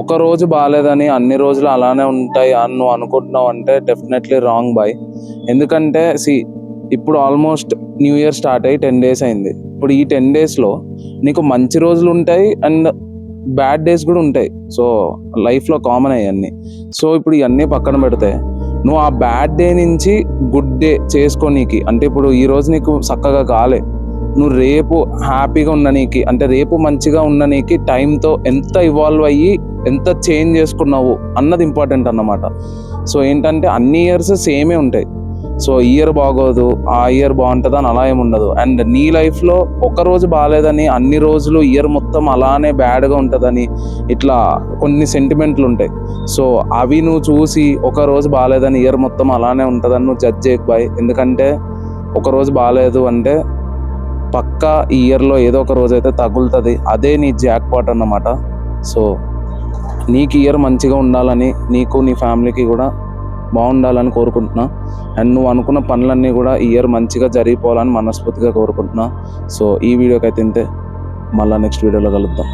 ఒక రోజు బాగాలేదని అన్ని రోజులు అలానే ఉంటాయి అని నువ్వు అనుకుంటున్నావు అంటే డెఫినెట్లీ రాంగ్ బాయ్. ఎందుకంటే ఇప్పుడు ఆల్మోస్ట్ న్యూ ఇయర్ స్టార్ట్ అయ్యి 10 days అయింది. ఇప్పుడు ఈ 10 daysలో నీకు మంచి రోజులు ఉంటాయి అండ్ బ్యాడ్ డేస్ కూడా ఉంటాయి. సో లైఫ్లో కామన్ అయ్యన్నీ. సో ఇప్పుడు ఇవన్నీ పక్కన పెడితే నువ్వు ఆ బ్యాడ్ డే నుంచి గుడ్ డే చేసుకోనీకి, అంటే ఇప్పుడు ఈరోజు నీకు చక్కగా కాలే, నువ్వు రేపు హ్యాపీగా ఉండనీకి, అంటే రేపు మంచిగా ఉండనీకి టైంతో ఎంత ఇవాల్వ్ అయ్యి ఎంత చేంజ్ చేసుకున్నావు అన్నది ఇంపార్టెంట్ అన్నమాట. సో ఏంటంటే అన్ని ఇయర్స్ సేమే ఉంటాయి. సో ఇయర్ బాగోదు, ఆ ఇయర్ బాగుంటుంది అని అలా ఏమి ఉండదు. అండ్ నీ లైఫ్లో ఒకరోజు బాగాలేదని అన్ని రోజులు ఇయర్ మొత్తం అలానే బ్యాడ్గా ఉంటుందని ఇట్లా కొన్ని సెంటిమెంట్లు ఉంటాయి. సో అవి నువ్వు చూసి ఒకరోజు బాగాలేదని ఇయర్ మొత్తం అలానే ఉంటుందని నువ్వు జడ్జ్ చేయకు బాయ్. ఎందుకంటే ఒకరోజు బాగాలేదు అంటే పక్కా ఈ ఇయర్లో ఏదో ఒక రోజు అయితే తగులుతుంది. అదే నీ జాక్ పాట్ అన్నమాట. సో నీకు ఇయర్ మంచిగా ఉండాలని, నీకు నీ ఫ్యామిలీకి కూడా బాగుండాలని కోరుకుంటున్నా. అండ్ నువ్వు అనుకున్న పనులన్నీ కూడా ఈ ఇయర్ మంచిగా జరిగిపోవాలని మనస్ఫూర్తిగా కోరుకుంటున్నా. సో ఈ వీడియోకి అయితే ఇంతే, మళ్ళీ నెక్స్ట్ వీడియోలో కలుద్దాం.